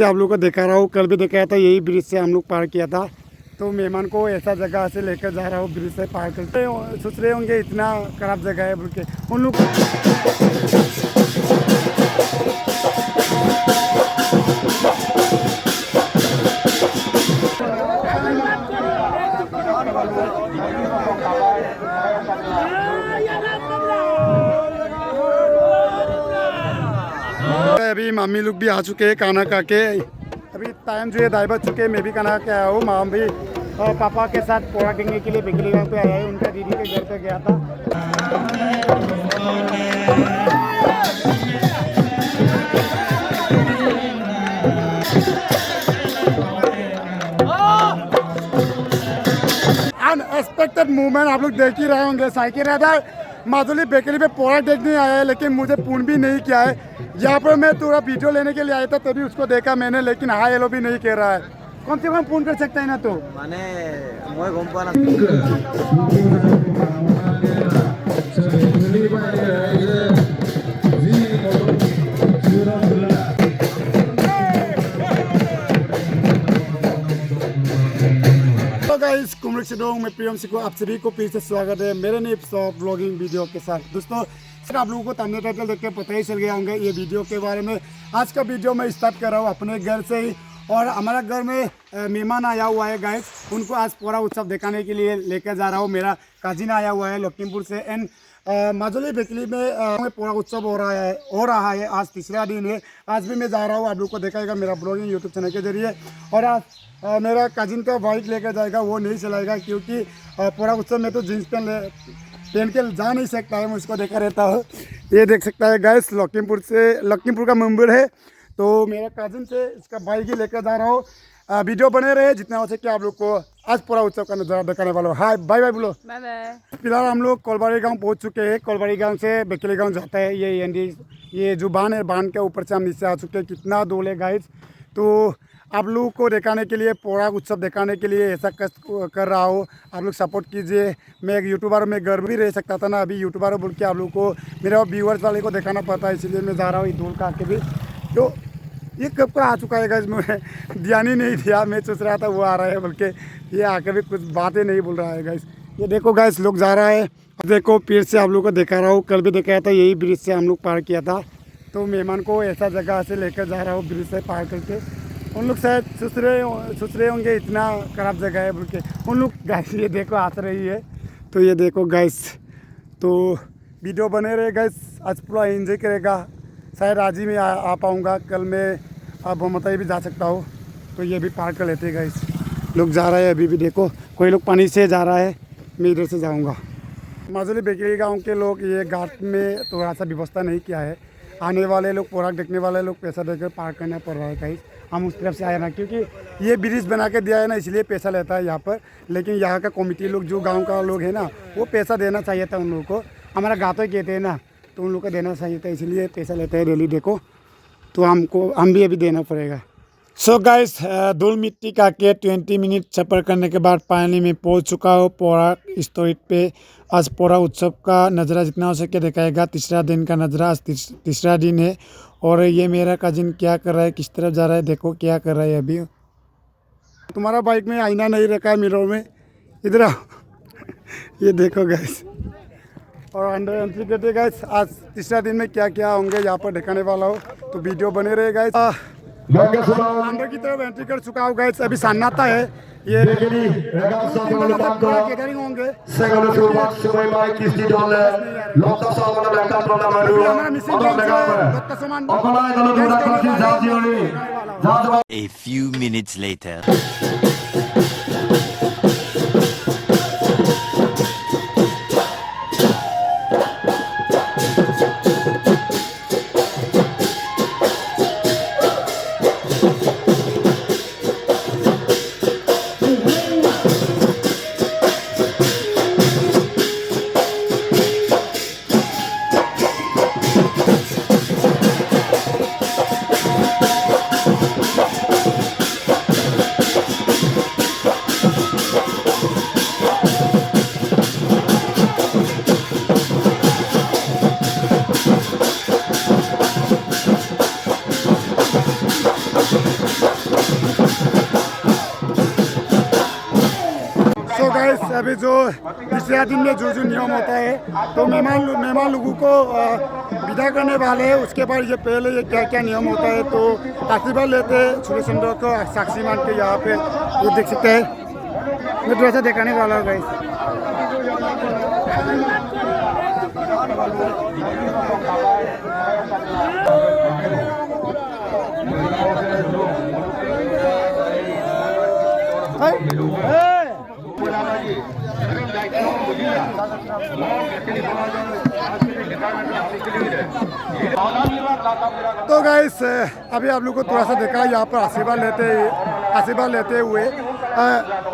से आप लोग को दिखा रहा हूँ। कल भी दिखाया था, यही ब्रिज से हम लोग पार किया था। तो मेहमान को ऐसा जगह से लेकर जा रहा हूँ, ब्रिज से पार करते। सोच रहे होंगे इतना खराब जगह है बोल के उन लोग। अभी मामी लोग भी आ चुके हैं खाना खा के। अभी टाइम जो है 2:30 बज चुके हैं। मैं भी खाना खा के आया हूँ। माम भी और पापा के साथ पोड़ा टेकने के लिए बेकली गाँव पे आया है। उनका दीदी के घर पे गया था। अनएक्सपेक्टेड मूवमेंट आप लोग देख ही रहे होंगे। साइकिल राइडर माजुली बेकरी पे पोड़ा देखने आया है, लेकिन मुझे फोन भी नहीं किया है। यहाँ पर मैं थोड़ा वीडियो लेने के लिए आया था, तभी उसको देखा मैंने, लेकिन हाय हेलो भी नहीं कह रहा है। कौन से कौन फोन कर सकता है ना तो माने मैं घूम पाना। गाइस कुमरिक से मैं प्रियम सिंह को आप सभी को फिर से स्वागत है मेरे नए ब्लॉगिंग वीडियो के साथ। दोस्तों सर आप लोगों को थंबनेल टाइटल देख के पता ही चल गया होंगे ये वीडियो के बारे में। आज का वीडियो मैं स्टार्ट कर रहा हूँ अपने घर से ही, और हमारा घर में मेहमान आया हुआ है गाइस। उनको आज पोड़ा उत्सव दिखाने के लिए लेकर जा रहा हूँ। मेरा कजिन आया हुआ है लखीमपुर से। एंड माजुली बेकली में पोड़ा उत्सव हो रहा है। आज तीसरा दिन है। आज भी मैं जा रहा हूँ, आप लोग को दिखाएगा मेरा ब्लॉगिंग यूट्यूब चैनल के जरिए। और आज मेरा कजिन का बाइक लेकर जाएगा, वो नहीं चलाएगा क्योंकि पोड़ा उत्सव में तो जीन्स पहन के जा नहीं सकता है। मैं उसको देखा रहता हूँ। ये देख सकता है गैस लखीमपुर का मंदिर है। तो मेरा कजिन से इसका बाइक ही लेकर जा रहा हूँ। वीडियो बने रहे जितना हो सके आप लोग को आज पोड़ा उत्सव का नजारा दिखाने वाला हूँ। हाय बाय बाय बोलो। Bye bye. फिलहाल हम लोग कोलबाड़ी गांव पहुंच चुके हैं। कोलबाड़ी गांव से बेकली गांव जाता है ये जो बांध है, बांध के ऊपर से हम नीचे आ चुके हैं। कितना दूर है गाइस। तो आप लोगों को दिखाने के लिए, पोड़ा उत्सव दिखाने के लिए ऐसा कष्ट कर रहा हूँ। आप लोग सपोर्ट कीजिए। मैं एक यूट्यूबर, मैं घर भी रह सकता था ना, अभी यूट्यूबर बोल के आप लोग को मेरे व्यूअर्स वाले को दिखाना पड़ता है, इसलिए मैं जा रहा हूँ दूर का आके भी। तो ये कब का आ चुका है गाइस, मैं ध्यान ही नहीं दिया। मैं सोच रहा था वो आ रहा है बोल के, ये आके भी कुछ बातें नहीं बोल रहा है गाइस। ये देखो गाइस लोग जा रहा है। अब देखो फिर से आप लोग को दिखा रहा हूँ। कल भी दिखाया था, यही ब्रिज से हम लोग पार किया था। तो मेहमान को ऐसा जगह से लेकर जा रहा हूँ ब्रिज से पार करके। उन लोग शायद सोच रहे होंगे इतना खराब जगह है बोल के उन लोग। गाइस ये देखो आ रही है। तो ये देखो गाइस, तो वीडियो बने रहे गाइस। आज पूरा एंजॉय करेगा। शायद आज ही मैं आ पाऊँगा, कल मैं अब मताई भी जा सकता हूँ। तो ये भी पार कर लेते गाइस। लोग जा रहे हैं अभी भी। देखो कोई लोग पानी से जा रहा है, मैं इधर से जाऊँगा। माजुली बेकली गाँव के लोग ये घाट में थोड़ा सा व्यवस्था नहीं किया है। आने वाले लोग, पोड़ा देखने वाले लोग पैसा देकर पार करना पड़ रहा है गाइस। हम उस तरफ से आए ना, क्योंकि ये ब्रिज बना के दिया है ना, इसलिए पैसा लेता है यहाँ पर। लेकिन यहाँ का कमेटी लोग, जो गांव का लोग है ना, वो पैसा देना चाहिए था उन लोगों को। हमारा गाँव ही कहते हैं ना, तो उन लोग को देना चाहिए था, इसलिए पैसा लेते हैं डेली। देखो तो हम भी अभी देना पड़ेगा। सो गाइस धूल मिट्टी का के 20 मिनट सफ़र करने के बाद फाइनली मैं पहुँच चुका हूँ पोड़ा स्टोरेज पे। आज पोड़ा उत्सव का नज़ारा जितना हो सके दिखाएगा। तीसरा दिन का नज़ारा, आज तीसरा दिन है। और ये मेरा कजिन क्या कर रहा है, किस तरफ जा रहा है, देखो क्या कर रहा है अभी। तुम्हारा बाइक में आईना नहीं रखा है मिरर में, इधर आओ। ये देखो गैस, और अंडर एंट्री करते गैस। आज तीसरा दिन में क्या क्या होंगे यहाँ पर दिखाने वाला हो, तो वीडियो बने रहे गैस। अंदर की तरफ एंट्री कर चुका हूँ गैस। अभी सन्नाटा है। ये गैदरिंग होंगे। A few minutes later. Guys अभी जो तीसरा दिन में जो नियम होता है तो मेहमान लोगों को विदा करने वाले हैं। उसके बाद ये पहले ये क्या क्या नियम होता है तो आशीर्वाद लेते हैं सूर्य चंद्र को साक्षी मान के। यहाँ पे ये देख सकते हैं, मैं थोड़ा सा दिखाने वाला हूँ गाइस। तो गाइस अभी आप लोग को थोड़ा सा देखा यहाँ पर आशीर्वाद लेते हुए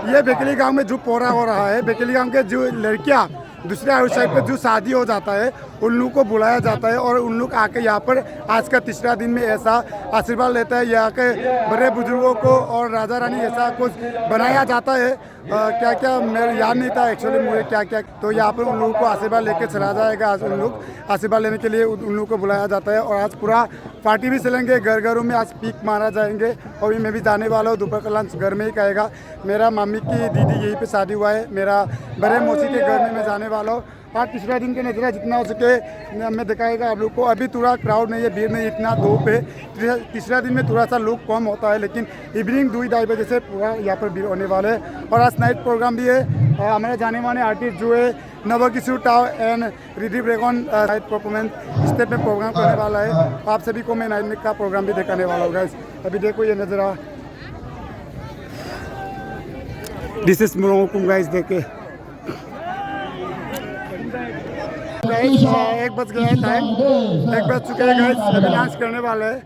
ये बेकली गांव में जो पोरा हो रहा है, बेकली गांव के जो लड़कियाँ दूसरे आउट साइड पर जो शादी हो जाता है उन लोग को बुलाया जाता है और उन लोग आके यहाँ पर आज का तीसरा दिन में ऐसा आशीर्वाद लेता है। यहाँ के बड़े बुजुर्गों को और राजा रानी ऐसा कुछ बनाया जाता है। क्या क्या मेरे याद नहीं था एक्चुअली मुझे क्या क्या, तो यहाँ पर उन लोगों को आशीर्वाद लेके चला जाएगा। आज उन लोग आशीर्वाद लेने के लिए उन लोगों को बुलाया जाता है और आज पूरा पार्टी भी चलेंगे, घर घरों में आज पीक मारा जाएंगे। और मैं भी जाने वाला हूँ, दोपहर का लंच घर में ही खाएगा। मेरा मम्मी की दीदी यहीं पे शादी हुआ है, मेरा बड़े मौसी के घर में मैं जाने वाला हूँ। आज तीसरा दिन के नजरा जितना हो सके मैं दिखाएगा आप लोग को। अभी थोड़ा क्राउड नहीं है, भीड़ नहीं, इतना धूप है। तीसरा दिन में थोड़ा सा लोग कम होता है, लेकिन इवनिंग 2-2:30 बजे से पूरा यहाँ पर भीड़ होने वाले है। और आज नाइट प्रोग्राम भी है। हमारे जाने माने आर्टिस्ट जो है नवकिशोर टाव एंड रिद्धि ब्रेगन नाइट परफॉर्मेंस स्टेप में प्रोग्राम करने वाला है। आप सभी को मैं नाइट में का प्रोग्राम भी दिखाने वाला हूँ गाइस। अभी देखो ये नजरा, दिस इज मोरंगकुम गाइस। देखे 1 बज गया है, टाइम 1 बज चुका है गाइस। अभी लंच करने वाला है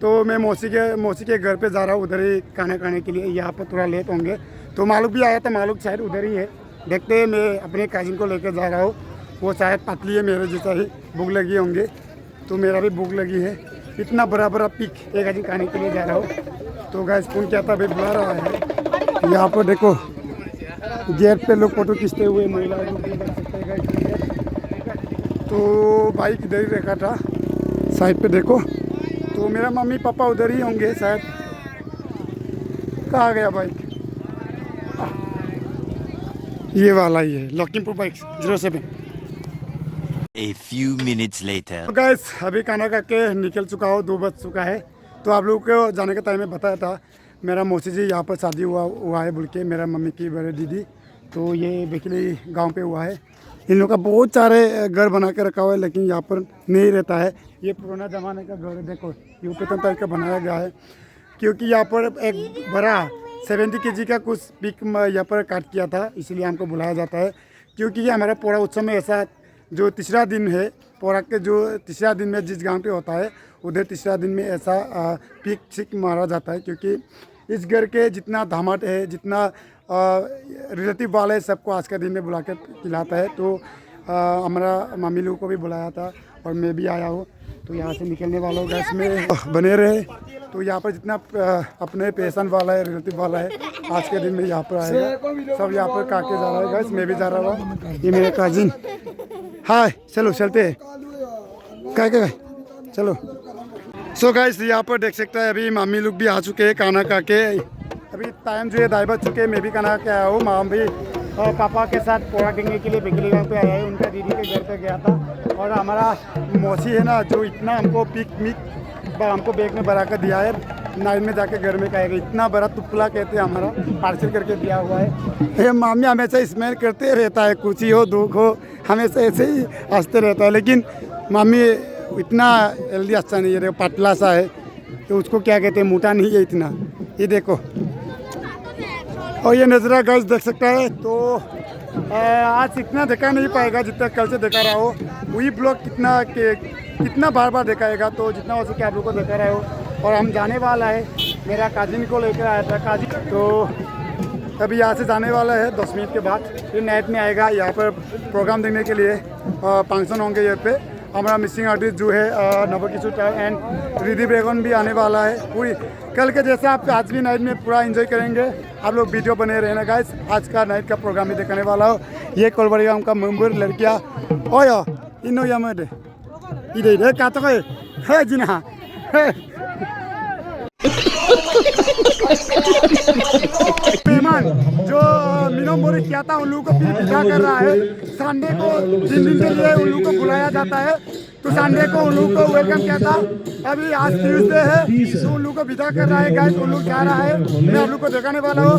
तो मैं मौसी के घर पे जा रहा हूँ, उधर ही खाना खाने के लिए। यहाँ पर थोड़ा लेट होंगे तो मालूक भी आया था, मालूक शायद उधर ही है। देखते हैं, मैं अपने काजिन को लेकर जा रहा हूँ, वो शायद पतली है मेरे जैसा ही, भूख लगी होंगे तो मेरा भी भूख लगी है। इतना बड़ा बड़ा पिक एक काजिन खाने के लिए जा रहा हूँ। तो गाइस फोन क्या था अभी बुला रहा है। यहाँ पर देखो गेट पे लोग फोटो खींचते हुए महिला लोग देख सकते हैं। तो बाइक इधर ही रखा था साइड पे देखो, तो मेरा मम्मी पापा उधर ही होंगे शायद। कहाँ गया बाइक? ये वाला ही है, Lakhimpur bike 07। A few minutes later. तो गाइस अभी खाना खा के निकल चुका हो, 2 बज चुका है। तो आप लोगों को जाने का टाइम में बताया था, मेरा मौसी जी यहाँ पर शादी हुआ है बोल के, मेरा मम्मी की बड़ी दीदी। तो ये बेकली गांव पे हुआ है। इन लोगों का बहुत सारे घर बना के रखा हुआ है, लेकिन यहाँ पर नहीं रहता है। ये पुराना ज़माने का घर है, देखो ये उपतन टाइप का बनाया गया है। क्योंकि यहाँ पर एक बड़ा 70 kg का कुछ पिक यहाँ पर काट किया था, इसलिए हमको बुलाया जाता है। क्योंकि ये हमारा पोरा उत्सव में ऐसा जो तीसरा दिन है, पोरा के जो तीसरा दिन में जिस गांव पे होता है उधर तीसरा दिन में ऐसा पिक छिक मारा जाता है। क्योंकि इस घर के जितना दामाद है, जितना रिलेटिव वाले सबको आज का दिन में बुला के खिलाता है। तो हमारा मामी लोगों को भी बुलाया था और मैं भी आया हूँ। तो यहाँ से निकलने वाला हूँ गैस में बने रहे। तो यहाँ पर जितना अपने पेशेंट वाला है, रिलेटिव वाला है, आज के दिन में यहाँ पर आएगा। सब यहाँ पर काटे जा रहा है गैस, मैं भी जा रहा हूँ। ये मेरे काजिन, हाय चलो चलते हैं, क्या चलो। सो गाइस यहाँ पर देख सकते हैं अभी मामी लोग भी आ चुके हैं खाना खा के। अभी टाइम जो है 2:30 बज चुके हैं, मैं भी खाना खा आया हूँ। माम भी पापा के साथ पोहा खेलने के लिए बेकली गाँव पे आया है, उनका दीदी के घर पे गया था। और हमारा मौसी है ना, जो इतना हमको पिकनिक हमको बैग में भरा कर दिया है, नाइट में जाके घर में खाएगा। इतना बड़ा टुकला कहते हैं, हमारा पार्सल करके दिया हुआ है। ये मामी हमेशा स्मेल करते रहता है, कुछ ही हो दुख हो हमेशा ऐसे ही हंसते रहता है। लेकिन मामी इतना हेल्दी अच्छा नहीं है, देखो पतला सा है, तो उसको क्या कहते हैं, मोटा नहीं है इतना। ये देखो, और ये नज़रा गाइस देख सकता है। तो आज इतना देखा नहीं पाएगा जितना कल से देखा रहा हो। वही ब्लॉग कितना बार बार दिखाएगा, तो जितना हो सके आप लोग को दिखा रहे हो। और हम जाने वाला है, मेरा काजिन को लेकर आया था काजिन, तो अभी यहाँ से जाने वाला है 10 मिनट के बाद। फिर नाइट में आएगा यहाँ पर प्रोग्राम देखने के लिए, फंक्शन होंगे यहाँ पे। हमारा मिसिंग आर्टिस्ट जो है नवकिशोर टाव एंड रिद्धि ब्रेगन भी आने वाला है। पूरी कल के जैसे आप आज भी नाइट में पूरा एंजॉय करेंगे। आप लोग वीडियो बने रहना गाइस, आज का नाइट का प्रोग्राम भी दिखाने वाला हो। ये कोलबाड़ी गाँव का मेम्बर लड़कियाँ ओयो इनो यामदे इधर कातो है जिना मेहमान जो मिनो नवंबर किया था उन लोगों को फिर विदा कर रहा है। संडे को 3 दिन के लिए उन लोगों को बुलाया जाता है, तो संडे को उन लोगों को वेलकम किया था। अभी आज ट्यूसडे है तो उन लोगों को विदा कर रहा है गाइस, उन लोग जा रहा है, मैं आप लोग को दिखाने वाला हूँ।